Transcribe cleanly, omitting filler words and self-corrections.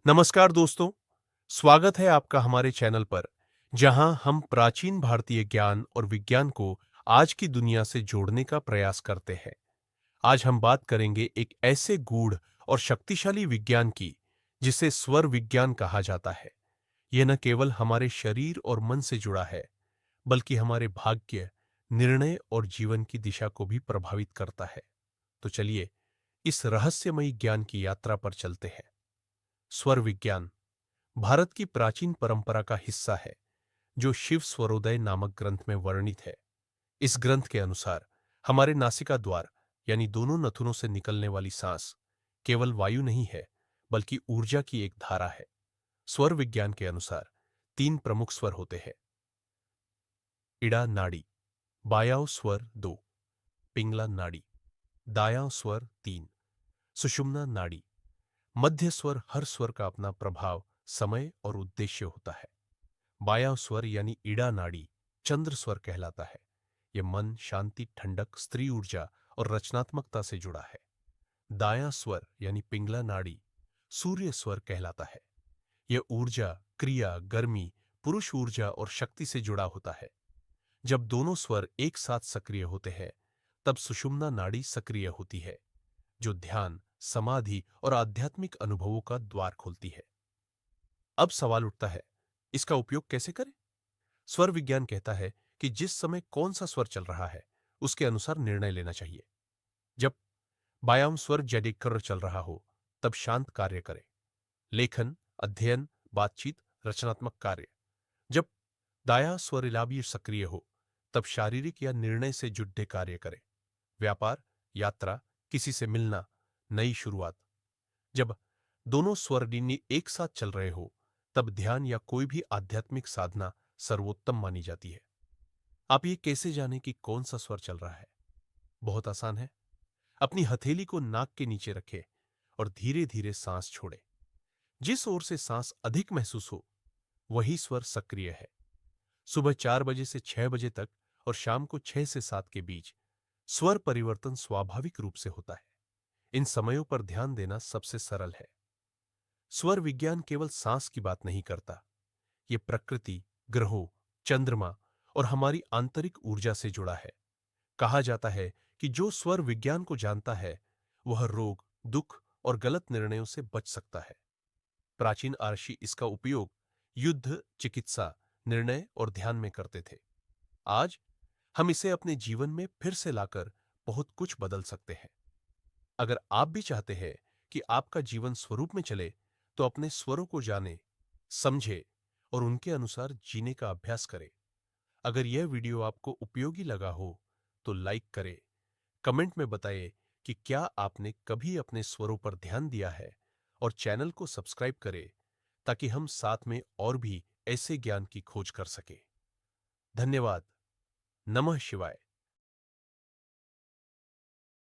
नमस्कार दोस्तों, स्वागत है आपका हमारे चैनल पर, जहां हम प्राचीन भारतीय ज्ञान और विज्ञान को आज की दुनिया से जोड़ने का प्रयास करते हैं। आज हम बात करेंगे एक ऐसे गूढ़ और शक्तिशाली विज्ञान की, जिसे स्वर विज्ञान कहा जाता है। यह न केवल हमारे शरीर और मन से जुड़ा है, बल्कि हमारे भाग्य, निर्णय और जीवन की दिशा को भी प्रभावित करता है। तो चलिए, इस रहस्यमयी ज्ञान की यात्रा पर चलते हैं। स्वर विज्ञान भारत की प्राचीन परंपरा का हिस्सा है, जो शिव स्वरोदय नामक ग्रंथ में वर्णित है। इस ग्रंथ के अनुसार हमारे नासिका द्वार यानी दोनों नथुनों से निकलने वाली सांस केवल वायु नहीं है, बल्कि ऊर्जा की एक धारा है। स्वर विज्ञान के अनुसार तीन प्रमुख स्वर होते हैं: इड़ा नाड़ी, बायां स्वर 2, पिंगला नाड़ी, दायां स्वर 3, सुषुम्ना नाड़ी। मध्य स्वर हर स्वर का अपना प्रभाव, समय और उद्देश्य होता है। बायां स्वर यानी ईड़ा नाड़ी चंद्र स्वर कहलाता है। यह मन, शांति, ठंडक, स्त्री ऊर्जा और रचनात्मकता से जुड़ा है। दायां स्वर यानी पिंगला नाड़ी सूर्य स्वर कहलाता है। यह ऊर्जा, क्रिया, गर्मी, पुरुष ऊर्जा और शक्ति से जुड़ा होता है। जब दोनों स्वर एक साथ सक्रिय होते हैं, तब सुषुम्ना नाड़ी सक्रिय होती है, जो ध्यान, समाधि और आध्यात्मिक अनुभवों का द्वार खोलती है। अब सवाल उठता है, इसका उपयोग कैसे करें? स्वर विज्ञान कहता है कि जिस समय कौन सा स्वर चल रहा है, उसके अनुसार निर्णय लेना चाहिए। जब बायां स्वर जैडिकर चल रहा हो, तब शांत कार्य करें। लेखन, अध्ययन, बातचीत, रचनात्मक कार्य। जब दायां स्वर इलाबी सक्रिय हो, तब शारीरिक या निर्णय से जुड़े कार्य करें। व्यापार, यात्रा, किसी से मिलना, नई शुरुआत। जब दोनों स्वर एक साथ चल रहे हो, तब ध्यान या कोई भी आध्यात्मिक साधना सर्वोत्तम मानी जाती है। आप ये कैसे जानें कि कौन सा स्वर चल रहा है? बहुत आसान है। अपनी हथेली को नाक के नीचे रखें और धीरे धीरे सांस छोड़ें। जिस ओर से सांस अधिक महसूस हो, वही स्वर सक्रिय है। सुबह 4 बजे से 6 बजे तक और शाम को 6 से 7 के बीच स्वर परिवर्तन स्वाभाविक रूप से होता है। इन समयों पर ध्यान देना सबसे सरल है। स्वर विज्ञान केवल सांस की बात नहीं करता। ये प्रकृति, ग्रहों, चंद्रमा और हमारी आंतरिक ऊर्जा से जुड़ा है। कहा जाता है कि जो स्वर विज्ञान को जानता है, वह रोग, दुख और गलत निर्णयों से बच सकता है। प्राचीन आर्षि इसका उपयोग युद्ध, चिकित्सा, निर्णय और ध्यान में करते थे। आज हम इसे अपने जीवन में फिर से लाकर बहुत कुछ बदल सकते हैं। अगर आप भी चाहते हैं कि आपका जीवन स्वरूप में चले, तो अपने स्वरों को जाने, समझे और उनके अनुसार जीने का अभ्यास करें। अगर यह वीडियो आपको उपयोगी लगा हो, तो लाइक करें, कमेंट में बताएं कि क्या आपने कभी अपने स्वरों पर ध्यान दिया है, और चैनल को सब्सक्राइब करें ताकि हम साथ में और भी ऐसे ज्ञान की खोज कर सकें। धन्यवाद। नमः शिवाय।